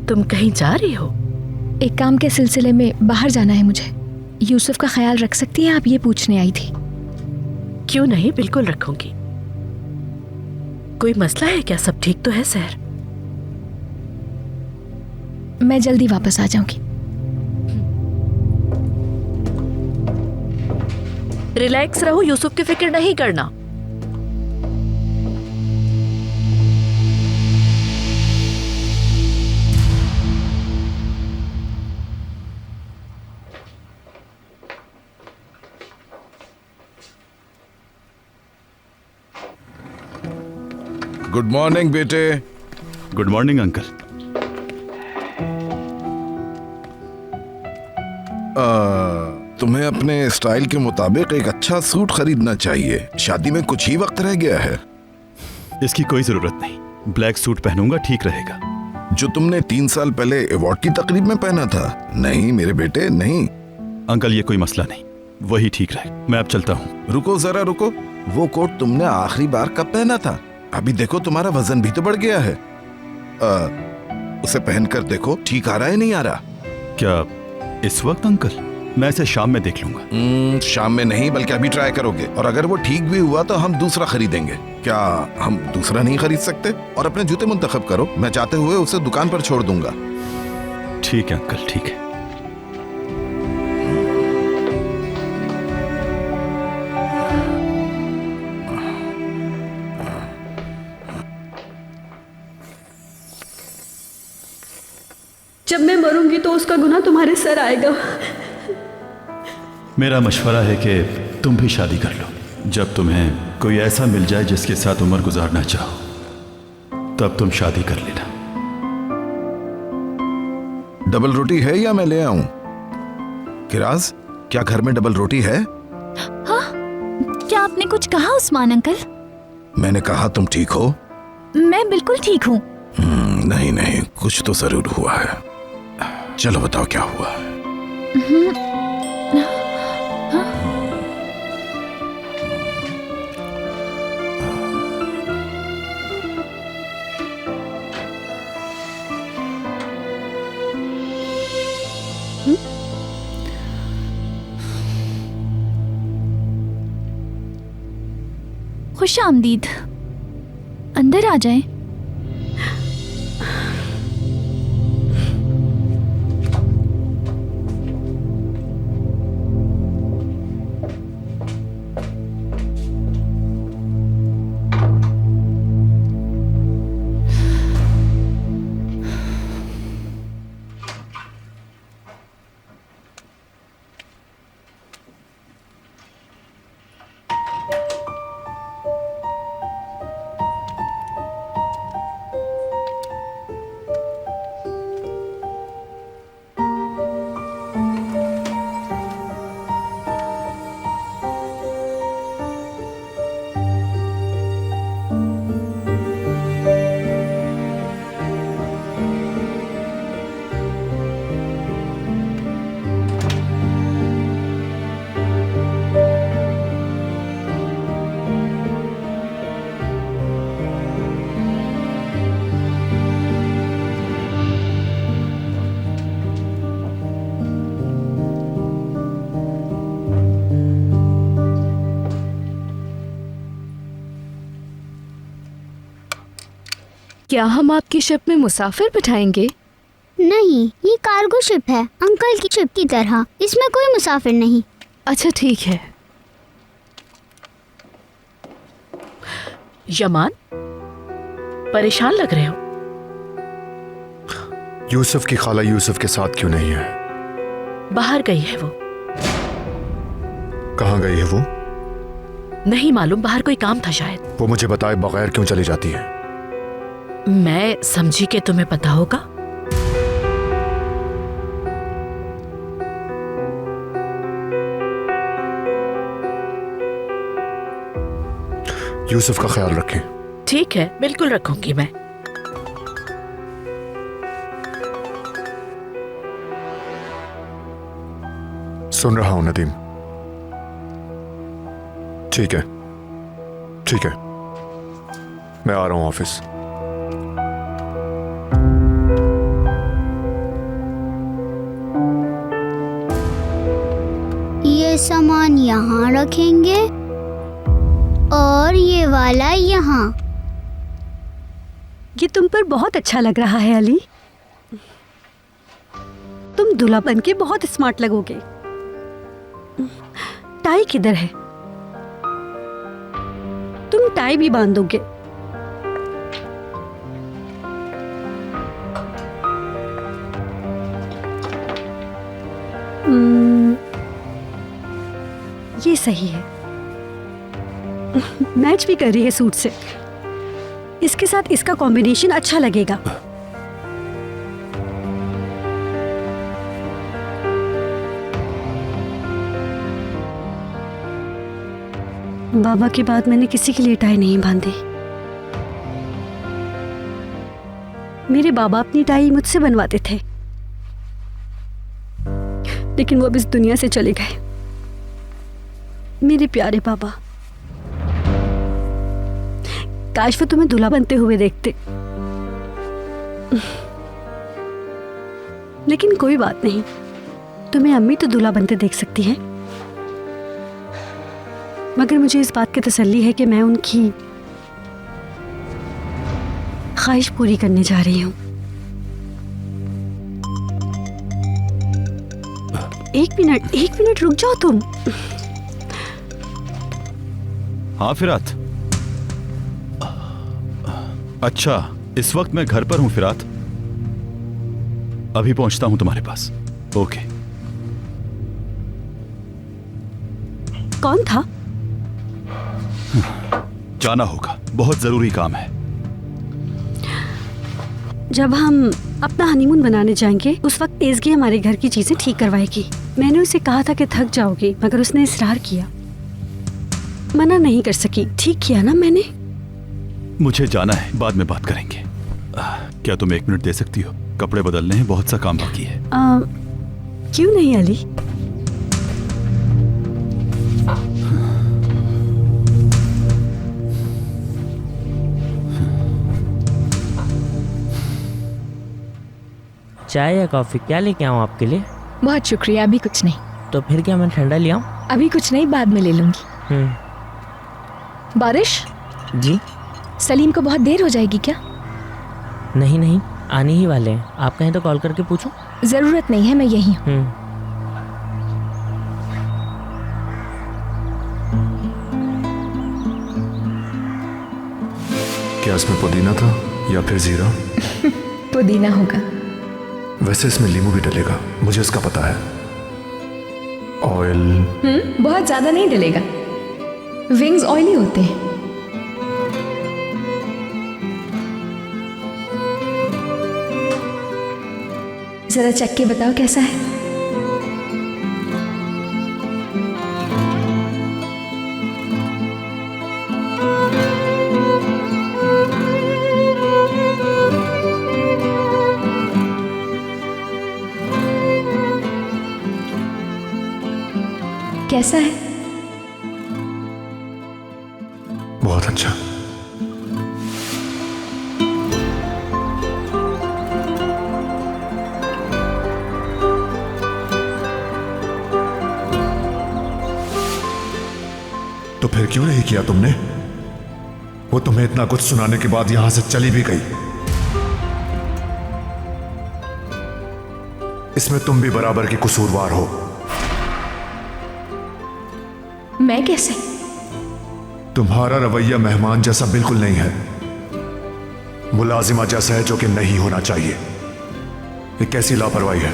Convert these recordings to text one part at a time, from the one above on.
तुम कहीं जा रही हो? एक काम के सिलसिले में बाहर जाना है मुझे। यूसुफ का ख्याल रख सकती हैं आप, ये पूछने आई थी। क्यों नहीं, बिल्कुल रखूंगी। कोई मसला है क्या? सब ठीक तो है सर? मैं जल्दी वापस आ जाऊंगी। रिलैक्स रहो, यूसुफ की फिक्र नहीं करना। गुड मॉर्निंग बेटे। Good morning uncle. तुम्हें अपने स्टाइल के मुताबिक एक अच्छा सूट खरीदना चाहिए। शादी में कुछ ही वक्त रह गया है। इसकी कोई जरूरत नहीं, ब्लैक सूट पहनूंगा, ठीक रहेगा। जो तुमने 3 साल पहले अवार्ड की तकरीब में पहना था। नहीं मेरे बेटे नहीं। अंकल ये कोई मसला नहीं, वही ठीक रहेगा। मैं अब चलता हूँ। रुको जरा रुको, वो कोट तुमने आखिरी बार कब पहना था? अभी देखो तुम्हारा वजन भी तो बढ़ गया है। उसे पहनकर देखो, ठीक आ रहा है नहीं आ रहा? क्या इस वक्त अंकल? मैं इसे शाम में देख लूंगा। शाम में नहीं, बल्कि अभी ट्राई करोगे, और अगर वो ठीक भी हुआ तो हम दूसरा खरीदेंगे। क्या हम दूसरा नहीं खरीद सकते? और अपने जूते मुंतखब करो, मैं जाते हुए उसे दुकान पर छोड़ दूंगा। ठीक है अंकल, ठीक है। जब मैं मरूंगी तो उसका गुनाह तुम्हारे सर आएगा। मेरा मशवरा है कि तुम भी शादी कर लो। जब तुम्हें कोई ऐसा मिल जाए जिसके साथ उम्र गुजारना चाहो, तब तुम शादी कर लेना। डबल रोटी है या मैं ले आऊं? किराज, क्या घर में डबल रोटी है? हाँ, क्या आपने कुछ कहा उस्मान अंकल? मैंने कहा तुम ठीक हो? मैं बिल्कुल ठीक हूँ। नहीं नहीं, कुछ तो जरूर हुआ है। चलो बताओ क्या हुआ। खुश आमदीद, अंदर आ जाएं। क्या हम आपकी शिप में मुसाफिर बिठाएंगे? नहीं, ये कार्गो शिप है, अंकल की शिप की तरह। इसमें कोई मुसाफिर नहीं। अच्छा ठीक है। यमान, परेशान लग रहे हो। यूसुफ की खाला यूसुफ के साथ क्यों नहीं है? बाहर गई है वो। कहाँ गई है वो? नहीं मालूम, बाहर कोई काम था शायद। वो मुझे बताए बगैर क्यों चली जाती है? मैं समझी कि तुम्हें पता होगा। यूसुफ का ख्याल रखें। ठीक है, बिल्कुल रखूंगी मैं। सुन रहा हूं नदीम। ठीक है, ठीक है, मैं आ रहा हूं ऑफिस। ये सामान यहाँ रखेंगे और ये वाला यहाँ। ये तुम पर बहुत अच्छा लग रहा है अली। तुम दूल्हा बन के बहुत स्मार्ट लगोगे। टाई किधर है? तुम टाई भी बांधोगे। ये सही है। मैच भी कर रही है सूट से। इसके साथ इसका कॉम्बिनेशन अच्छा लगेगा। बाबा के बाद मैंने किसी के लिए टाई नहीं बांधी। मेरे बाबा अपनी टाई मुझसे बनवाते थे, लेकिन वो अब इस दुनिया से चले गए। मेरे प्यारे बाबा, काश वो तुम्हें दूल्हा बनते हुए देखते। लेकिन कोई बात नहीं, तुम्हें अम्मी तो दूल्हा बनते देख सकती है। मगर मुझे इस बात की तसल्ली है कि मैं उनकी ख्वाहिश पूरी करने जा रही हूँ। एक मिनट रुक जाओ तुम। हाँ फिरात। अच्छा, इस वक्त मैं घर पर हूं फिरात। अभी पहुंचता हूं तुम्हारे पास। ओके। कौन था? जाना होगा, बहुत जरूरी काम है। जब हम अपना हनीमून बनाने जाएंगे उस वक्त तेजगी हमारे घर की चीजें ठीक करवाएगी। मैंने उसे कहा था कि थक जाओगी, मगर उसने इसरार किया। मना नहीं कर सकी। ठीक किया ना मैंने? मुझे जाना है, बाद में बात करेंगे। क्या तुम 1 मिनट दे सकती हो? कपड़े बदलने हैं, बहुत सा काम बाकी है। क्यों नहीं अली? चाय या कॉफी क्या लेके आऊँ आपके लिए? बहुत शुक्रिया, अभी कुछ नहीं। तो फिर क्या मैं ठंडा ले आऊँ? अभी कुछ नहीं, बाद में ले लूंगी। बारिश जी? सलीम को बहुत देर हो जाएगी क्या? नहीं, आने ही वाले हैं। आप कहें तो कॉल करके पूछूं? जरूरत नहीं है, मैं यही हूँ। क्या इसमें पुदीना था या फिर जीरा? पुदीना होगा। वैसे इसमें नींबू भी डलेगा, मुझे इसका पता है। ऑयल बहुत ज्यादा नहीं डलेगा, विंग्स ऑयली होते हैं। जरा चख के बताओ कैसा है। कैसा है? बहुत अच्छा। तो फिर क्यों नहीं किया तुमने? वो तुम्हें इतना कुछ सुनाने के बाद यहां से चली भी गई। इसमें तुम भी बराबर की कसूरवार हो। मैं कैसे? तुम्हारा रवैया मेहमान जैसा बिल्कुल नहीं है, मुलाजिमा जैसा है, जो कि नहीं होना चाहिए। ये कैसी लापरवाही है?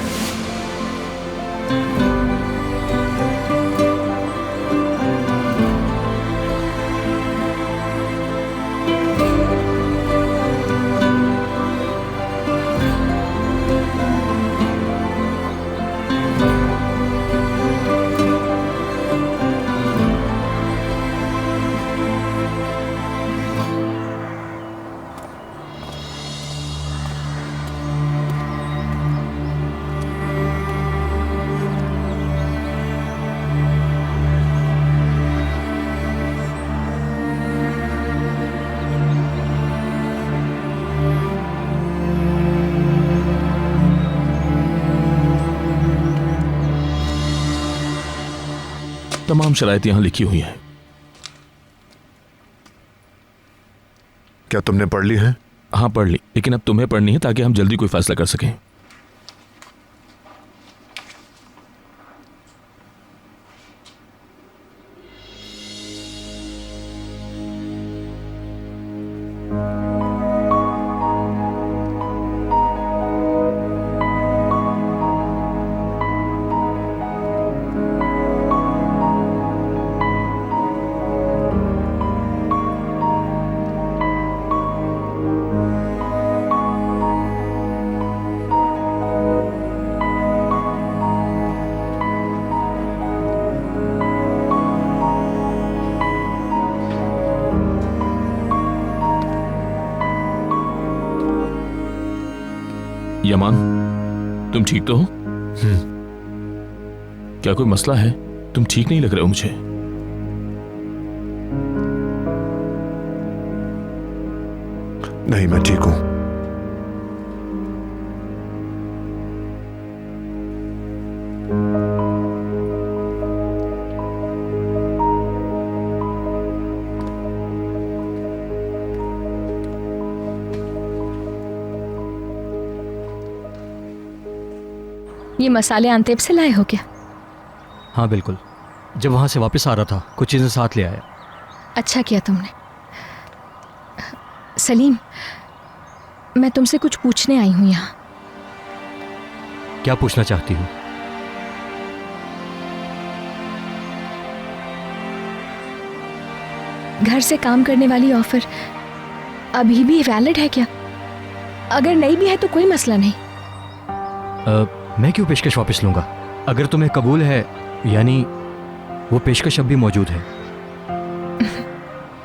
तमाम शराइत यहाँ लिखी हुई हैं। क्या तुमने पढ़ ली है? हाँ पढ़ ली, लेकिन अब तुम्हें पढ़नी है ताकि हम जल्दी कोई फैसला कर सकें। यमान, तुम ठीक तो हो? क्या कोई मसला है? तुम ठीक नहीं लग रहे हो मुझे। नहीं, मैं ठीक हूं। ये मसाले आंतेब से लाए हो क्या? हाँ बिल्कुल, जब वहाँ से वापस आ रहा था कुछ चीज़ें साथ ले आया। अच्छा किया तुमने। सलीम, मैं तुमसे कुछ पूछने आई हूँ यहाँ। क्या पूछना चाहती हूँ? घर से काम करने वाली ऑफर अभी भी वैलिड है क्या? अगर नहीं भी है तो कोई मसला नहीं। मैं क्यों पेशकश वापस लूँगा? अगर तुम्हें कबूल है यानी वो पेशकश अब भी मौजूद है।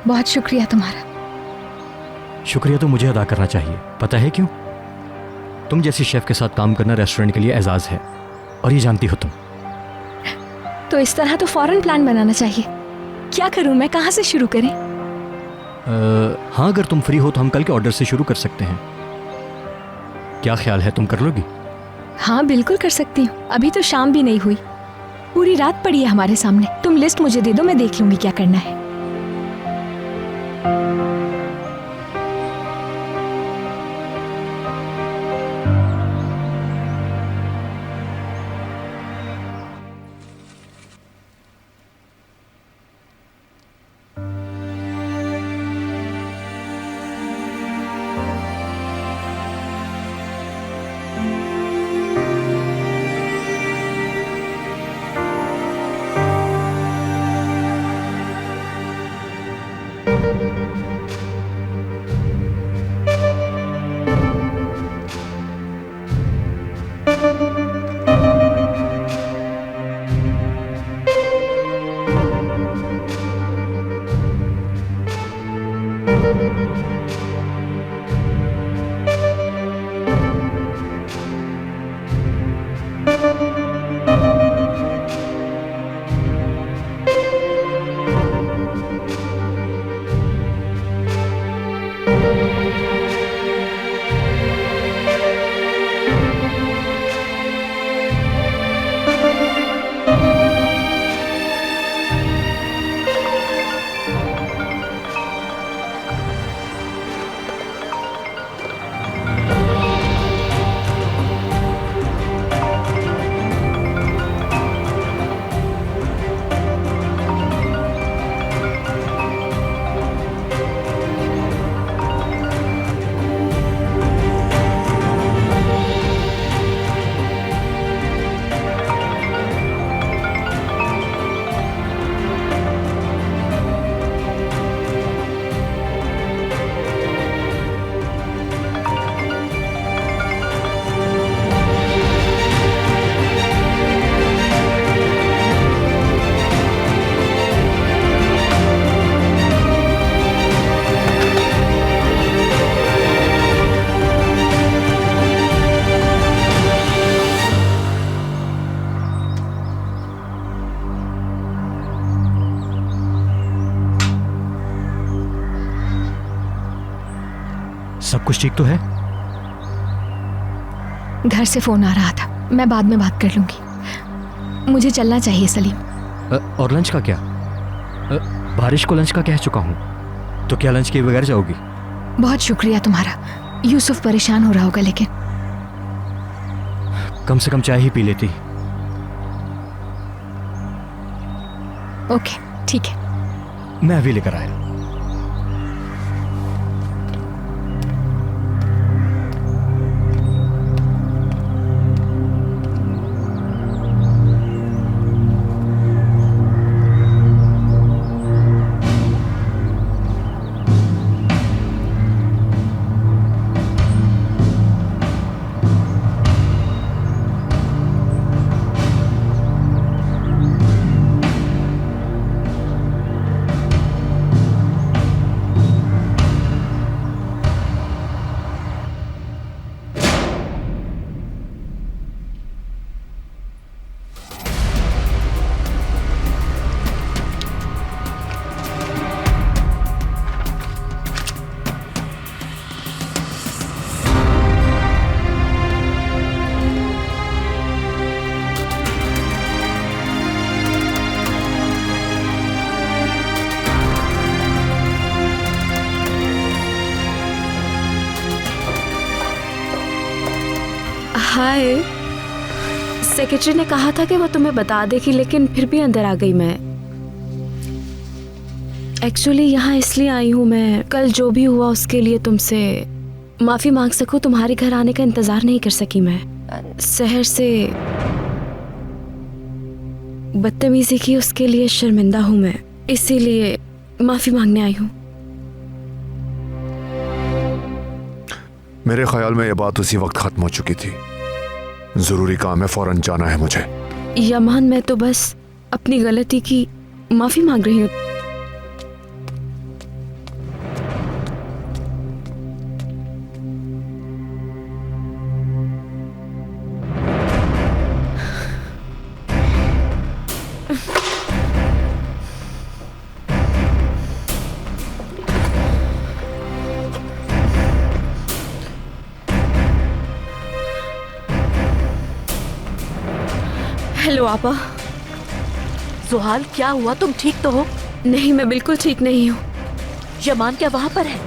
बहुत शुक्रिया तुम्हारा। शुक्रिया तो मुझे अदा करना चाहिए। पता है क्यों? तुम जैसी शेफ के साथ काम करना रेस्टोरेंट के लिए एजाज़ है, और ये जानती हो तुम। तो इस तरह तो फौरन प्लान बनाना चाहिए। क्या करूं मैं, कहाँ से शुरू करें? हाँ, अगर तुम फ्री हो तो हम कल के ऑर्डर से शुरू कर सकते हैं। क्या ख्याल है, तुम कर लोगी? हाँ बिल्कुल कर सकती हूँ। अभी तो शाम भी नहीं हुई, पूरी रात पड़ी है हमारे सामने। तुम लिस्ट मुझे दे दो, मैं देख लूंगी क्या करना है। सब कुछ ठीक तो है? घर से फोन आ रहा था, मैं बाद में बात कर लूंगी। मुझे चलना चाहिए सलीम। और लंच का क्या? बारिश को लंच का कह चुका हूँ, तो क्या लंच के बगैर जाओगी? बहुत शुक्रिया तुम्हारा। यूसुफ परेशान हो रहा होगा, लेकिन कम से कम चाय ही पी लेती। ओके ठीक है। मैं अभी लेकर आया। हाय, सेक्रेटरी ने कहा था कि वो तुम्हें बता देगी, लेकिन फिर भी अंदर आ गई मैं। एक्चुअली यहाँ इसलिए आई हूँ, मैं कल जो भी हुआ उसके लिए तुमसे माफी मांग सकूँ। तुम्हारे घर आने का इंतजार नहीं कर सकी मैं। शहर से बदतमीजी की उसके लिए शर्मिंदा हूँ मैं, इसीलिए माफी मांगने आई हूँ। मेरे ख्याल में यह बात उसी वक्त खत्म हो चुकी थी। जरूरी काम है, फौरन जाना है मुझे। यमान, मैं तो बस अपनी गलती की माफी मांग रही हूँ। हेलो आपा। जुहाल, क्या हुआ? तुम ठीक तो हो? नहीं, मैं बिल्कुल ठीक नहीं हूँ। यमान क्या वहाँ पर है?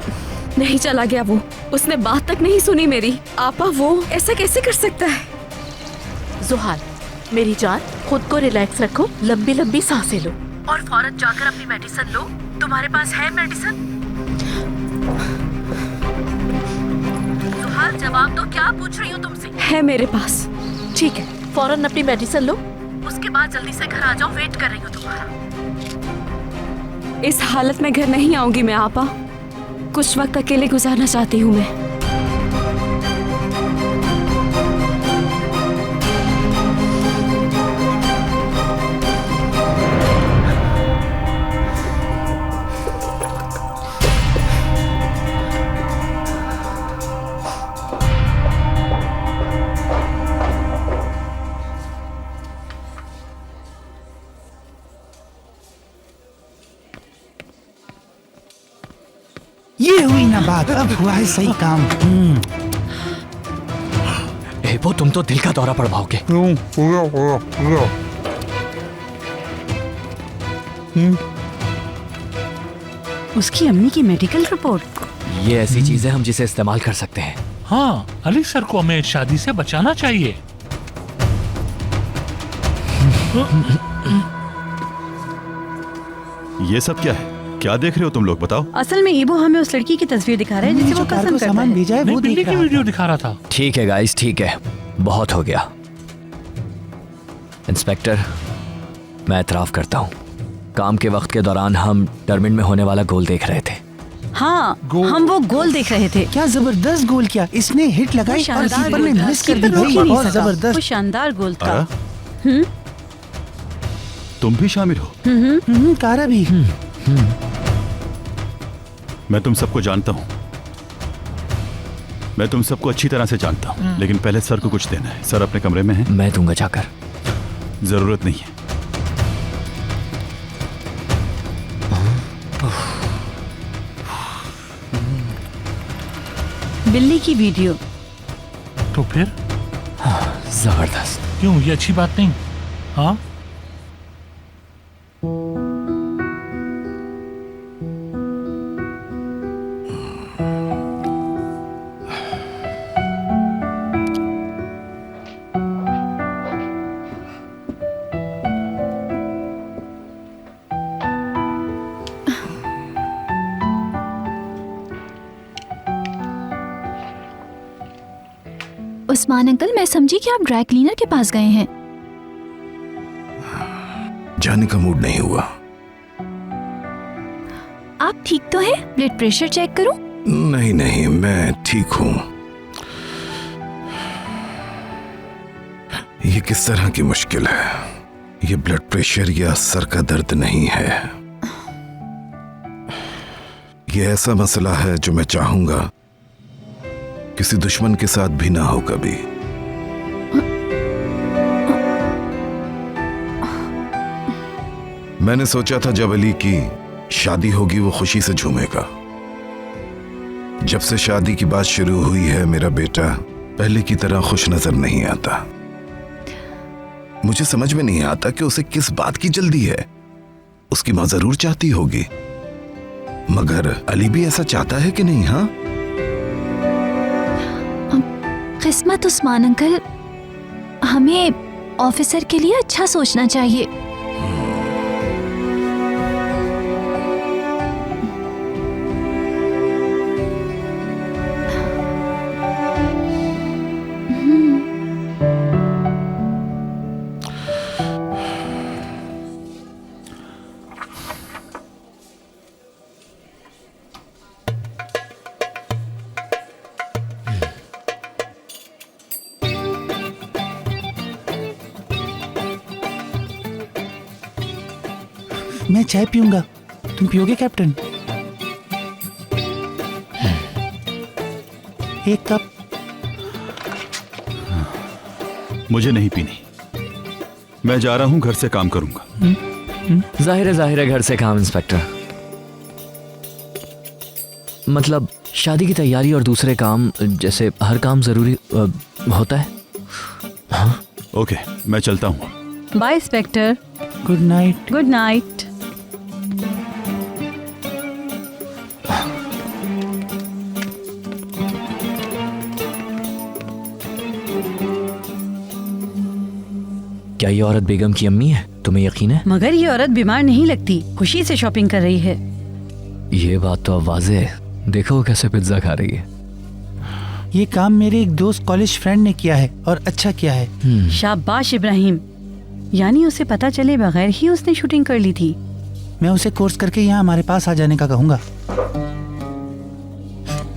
नहीं, चला गया वो। उसने बात तक नहीं सुनी मेरी। आपा, वो ऐसा कैसे कर सकता है? जुहाल, मेरी जान, खुद को रिलैक्स रखो, लंबी लंबी सांसें लो और फौरन जाकर अपनी मेडिसिन लो। तुम्हारे पास है मेडिसिन? जुहाल, जवाब दो, क्या पूछ रही हूँ तुमसे? है मेरे पास। ठीक है, फौरन अपनी मेडिसिन लो, उसके बाद जल्दी से घर आ जाओ। वेट कर रही हूँ तुम्हारा। इस हालत में घर नहीं आऊंगी मैं आपा। कुछ वक्त अकेले गुजारना चाहती हूँ मैं। ये हुई ना बात, अब हुआ है सही काम। वो तुम तो दिल का दौरा पड़वाओगे। उसकी अम्मी की मेडिकल रिपोर्ट। ये ऐसी चीज है हम जिसे इस्तेमाल कर सकते हैं। हाँ, अली सर को हमें शादी से बचाना चाहिए। ये सब क्या है? क्या देख रहे हो तुम लोग, बताओ। असल में ईबो हमें उस लड़की की तस्वीर दिखा रहा है जिसे वो पसंद करता है। भेजा है, वो बिल्ली की वीडियो दिखा रहा था। ठीक है गाइस, ठीक है, बहुत हो गया। इंस्पेक्टर, मैं एतराफ करता हूँ, काम के वक्त के दौरान हम टर्मिन में होने वाला गोल देख रहे थे। हाँ, हम वो गोल देख रहे थे। क्या जबरदस्त गोल किया, इसने हिट लगाई और कीपर ने मिस कर दी भाई, बहुत जबरदस्त। वो शानदार गोल था। तुम भी शामिल हो? कारा भी। मैं तुम सबको जानता हूँ, मैं तुम सबको अच्छी तरह से जानता हूँ, लेकिन पहले सर को कुछ देना है। सर अपने कमरे में हैं। मैं दूंगा जाकर। जरूरत नहीं है। बिल्ली की वीडियो तो फिर जबरदस्त। क्यों, ये अच्छी बात नहीं? हाँ, उस्मान अंकल, मैं समझी कि आप ड्राई क्लीनर के पास गए हैं। जाने का मूड नहीं हुआ। आप ठीक तो हैं? ब्लड प्रेशर चेक करूं? नहीं नहीं, मैं ठीक हूँ। ये किस तरह की मुश्किल है? ये ब्लड प्रेशर या सर का दर्द नहीं है। ये ऐसा मसला है जो मैं चाहूंगा किसी दुश्मन के साथ भी ना हो कभी। मैंने सोचा था जब अली की शादी होगी वो खुशी से झूमेगा। जब से शादी की बात शुरू हुई है मेरा बेटा पहले की तरह खुश नजर नहीं आता। मुझे समझ में नहीं आता कि उसे किस बात की जल्दी है। उसकी मां जरूर चाहती होगी, मगर अली भी ऐसा चाहता है कि नहीं? हाँ, किस्मत उस्मान अंकल, हमें ऑफिसर के लिए अच्छा सोचना चाहिए। मैं चाय पीऊंगा, तुम पियोगे कैप्टन? एक कप। मुझे नहीं पीनी। मैं जा रहा हूं, घर से काम करूंगा। जाहिर है घर से काम इंस्पेक्टर। मतलब शादी की तैयारी और दूसरे काम, जैसे हर काम जरूरी होता है। हाँ? ओके, मैं चलता हूं। Bye inspector. Good night. Good night. क्या ये औरत बेगम की अम्मी है? तुम्हें यकीन है? मगर ये औरत बीमार नहीं लगती, खुशी से शॉपिंग कर रही है। ये बात तो अब वाज़ेह है। देखो वो कैसे पिज्जा खा रही है। ये काम मेरे एक दोस्त कॉलेज फ्रेंड ने किया है और अच्छा किया है। शाबाश इब्राहिम, यानी उसे पता चले बगैर ही उसने शूटिंग कर ली थी। मैं उसे कोर्स करके यहाँ हमारे पास आ जाने का कहूँगा।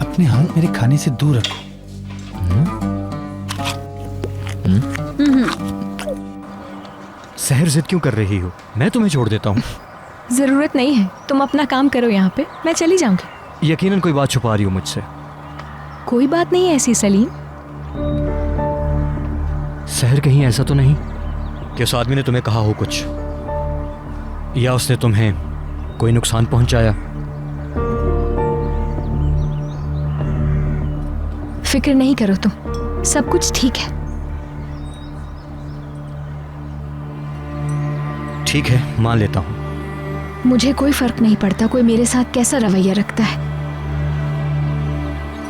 अपने हाथ मेरे खाने से दूर रखो। सहर जिद क्यों कर रही हो? मैं तुम्हें छोड़ देता हूँ। जरूरत नहीं है, तुम अपना काम करो यहाँ पे, मैं चली जाऊंगी। यकीनन कोई बात छुपा रही हो मुझसे। कोई बात नहीं है ऐसी सलीम। सहर कहीं ऐसा तो नहीं कि उस आदमी ने तुम्हें कहा हो कुछ, या उसने तुम्हें कोई नुकसान पहुंचाया? फिक्र नहीं करो तुम, सब कुछ ठीक है। ठीक है, मान लेता हूँ। मुझे कोई फर्क नहीं पड़ता कोई मेरे साथ कैसा रवैया रखता है।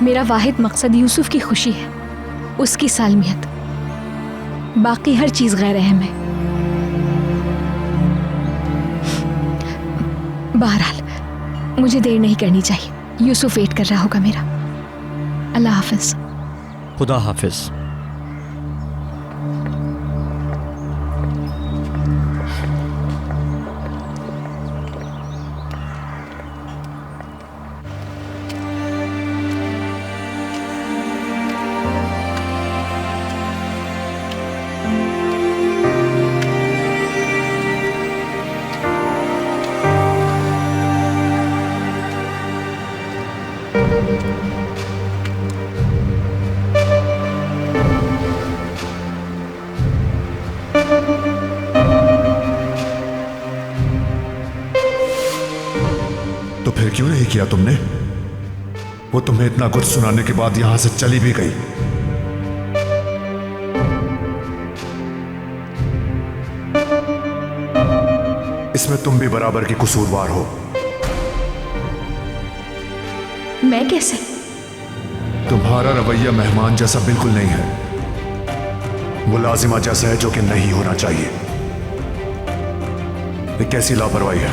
मेरा वाहिद मकसद यूसुफ की खुशी है, उसकी सालमियत। बाकी हर चीज गैर अहम है। बहरहाल मुझे देर नहीं करनी चाहिए, यूसुफ वेट कर रहा होगा मेरा। अल्लाह हाफिज। खुदा हाफिज। तो फिर क्यों नहीं किया तुमने? वो तुम्हें इतना कुछ सुनाने के बाद यहां से चली भी गई। इसमें तुम भी बराबर की कसूरवार हो। मैं कैसे? तुम्हारा रवैया मेहमान जैसा बिल्कुल नहीं है, मुलाजिमा जैसा है, जो कि नहीं होना चाहिए। ये कैसी लापरवाही है?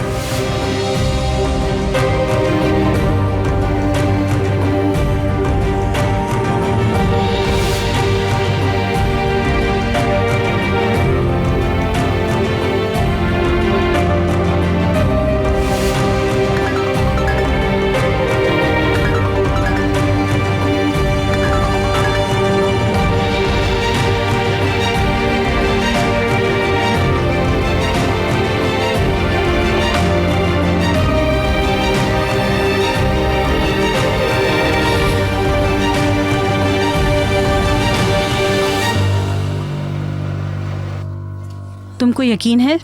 तुमको यकीन है?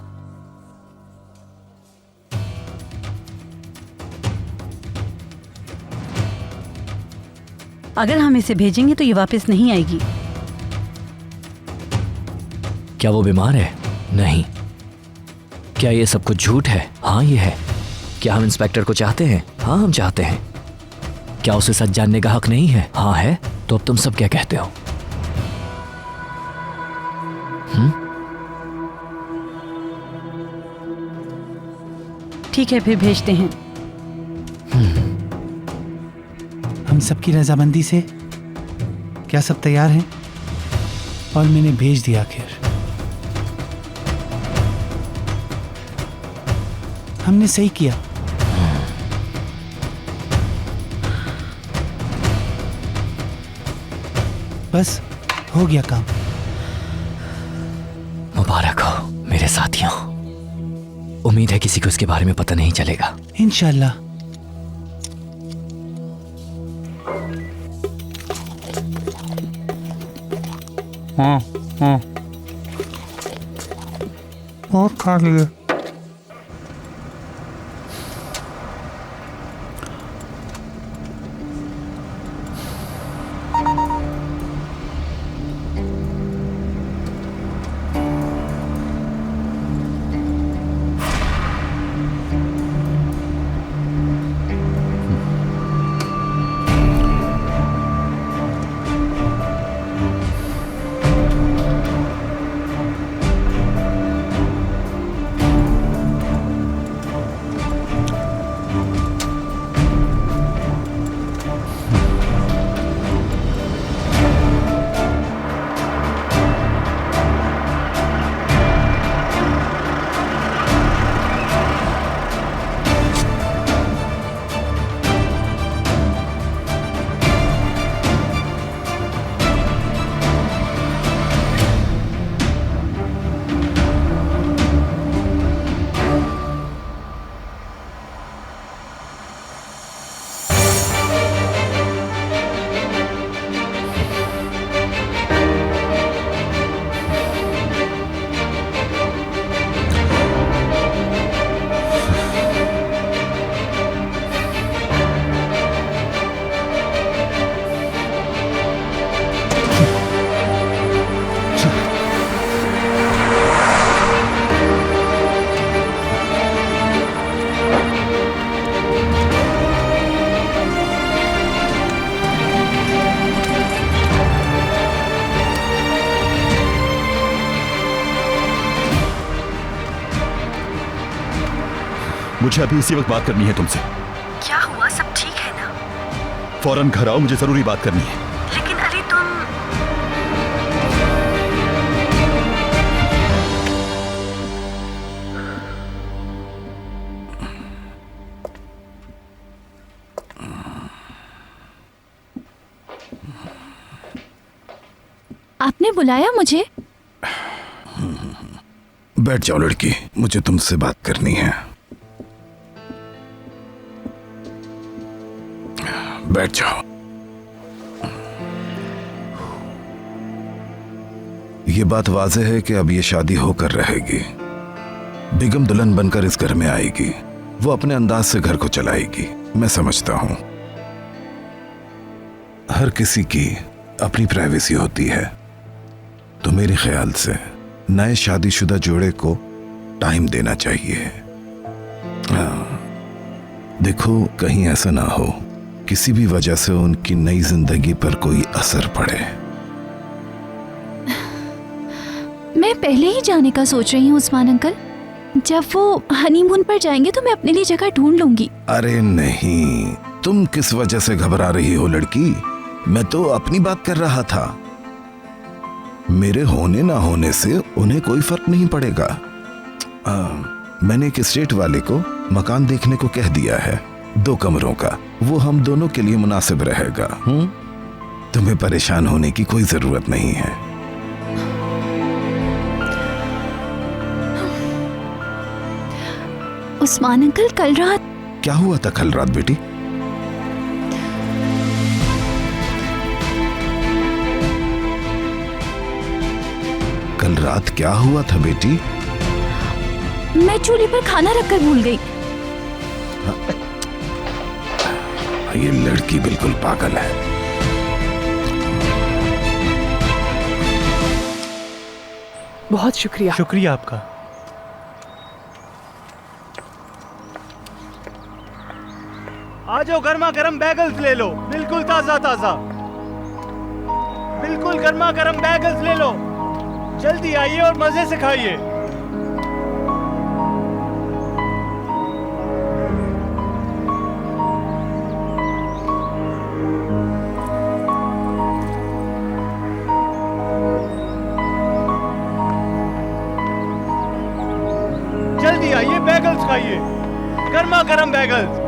अगर हम इसे भेजेंगे तो ये वापस नहीं आएगी। क्या वो बीमार है? नहीं। क्या ये सब कुछ झूठ है? हाँ ये है। क्या हम इंस्पेक्टर को चाहते हैं? हाँ हम चाहते हैं। क्या उसे सच जानने का हक नहीं है? हाँ है। तो अब तुम सब क्या कहते हो? ठीक है, फिर भेजते हैं। हम सबकी रजामंदी से क्या सब तैयार हैं? और मैंने भेज दिया आखिर। हमने सही किया। बस हो गया काम। मुबारक हो मेरे साथियों। उम्मीद है किसी को इसके बारे में पता नहीं चलेगा। इंशाल्लाह। हाँ हाँ और खा लिए। मुझे अभी इसी वक्त बात करनी है तुमसे। क्या हुआ? सब ठीक है ना? फौरन घर आओ, मुझे जरूरी बात करनी है। लेकिन अली तुम आपने बुलाया मुझे? बैठ जाओ लड़की, मुझे तुमसे बात करनी है। बैठ जाओ। ये बात वाज़ेह है कि अब ये शादी होकर रहेगी। बेगम दुल्हन बनकर इस घर में आएगी। वो अपने अंदाज से घर को चलाएगी। मैं समझता हूं हर किसी की अपनी प्राइवेसी होती है, तो मेरे ख्याल से नए शादीशुदा जोड़े को टाइम देना चाहिए। देखो कहीं ऐसा ना हो किसी भी वजह से उनकी नई जिंदगी पर कोई असर पड़े। मैं पहले ही जाने का सोच रही हूँ उस्मान अंकल। जब वो हनीमून पर जाएंगे तो मैं अपने लिए जगह ढूंढ लूंगी। अरे नहीं, तुम किस वजह से घबरा रही हो लड़की? मैं तो अपनी बात कर रहा था। मेरे होने ना होने से उन्हें कोई फर्क नहीं पड़ेगा। मैंने एक एस्टेट वाले को मकान देखने को कह दिया है, 2 कमरों का। वो हम दोनों के लिए मुनासिब रहेगा। तुम्हें परेशान होने की कोई जरूरत नहीं है। उस्मान अंकल कल रात क्या हुआ था? कल रात बेटी? कल रात क्या हुआ था बेटी? मैं चूल्हे पर खाना रखकर भूल गई। ये लड़की बिल्कुल पागल है। बहुत शुक्रिया। शुक्रिया आपका। आ जाओ, गर्मा गर्म बैगल्स ले लो, बिल्कुल ताजा ताजा, बिल्कुल गर्मा गर्म बैगल्स ले लो। जल्दी आइए और मजे से खाइए। जल्दी आइए, बैगल्स खाइए, गर्मा गर्म बैगल्स।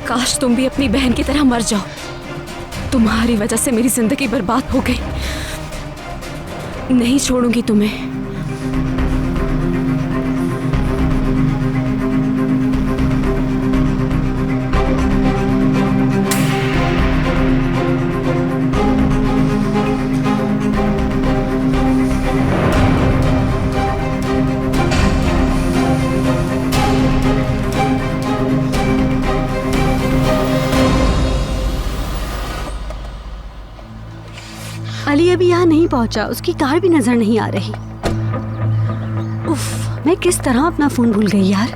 काश तुम भी अपनी बहन की तरह मर जाओ। तुम्हारी वजह से मेरी जिंदगी बर्बाद हो गई। नहीं छोड़ूंगी तुम्हें। अली अभी यहाँ नहीं पहुँचा, उसकी कार भी नजर नहीं आ रही। उफ, मैं किस तरह अपना फोन भूल गई यार।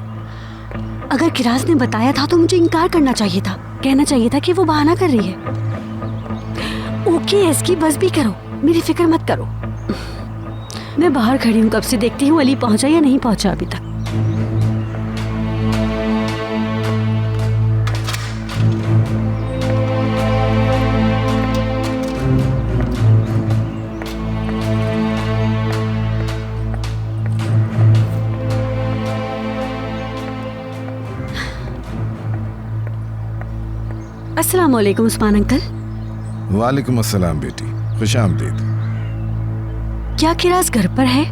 अगर किराज ने बताया था तो मुझे इनकार करना चाहिए था, कहना चाहिए था कि वो बहाना कर रही है। ओके एसकी, बस भी करो, मेरी फिक्र मत करो। मैं बाहर खड़ी हूँ, कब से देखती हूँ अली पहुंचा या नहीं पहुंचा अभी तक। अस्सलाम वालेकुम उस्मान अंकल। वालेकुम अस्सलाम बेटी, खुश आमदीद। क्या किराज घर पर है?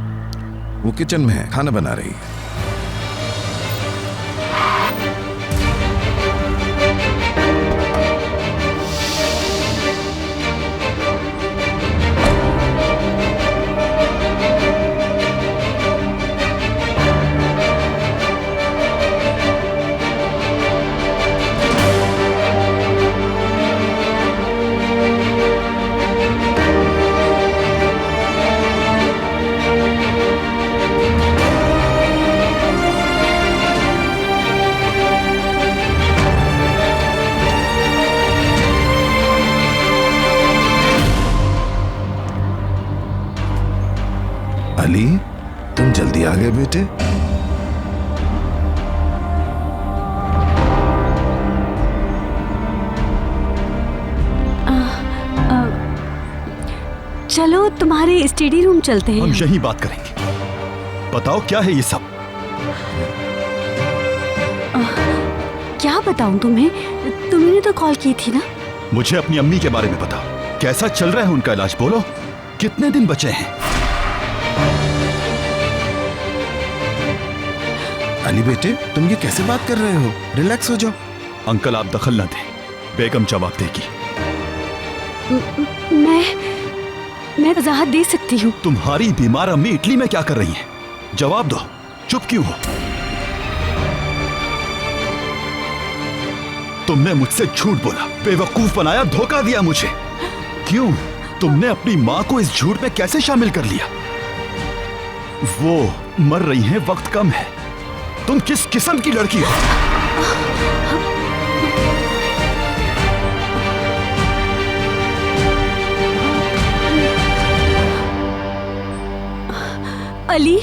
वो किचन में है, खाना बना रही है। अली, तुम जल्दी आ गए बेटे। चलो तुम्हारे स्टडी रूम चलते हैं। हम यही बात करेंगे। बताओ क्या है ये सब? क्या बताऊं तुम्हें? तुमने तो कॉल की थी ना। मुझे अपनी अम्मी के बारे में बताओ। कैसा चल रहा है उनका इलाज? बोलो, कितने दिन बचे हैं? अली बेटे, तुम ये कैसे बात कर रहे हो? रिलैक्स हो जाओ। अंकल आप दखल न दें, बेगम जवाब देगी। मैं वजाहत दे सकती हूँ। तुम्हारी बीमार अम्मी इटली में क्या कर रही हैं? जवाब दो, चुप क्यों हो? तुमने मुझसे झूठ बोला, बेवकूफ बनाया, धोखा दिया मुझे। क्यों? तुमने अपनी माँ को इस झूठ में कैसे शामिल कर लिया? वो मर रही हैं, वक्त कम है। तुम किस किस्म की लड़की हो? अली,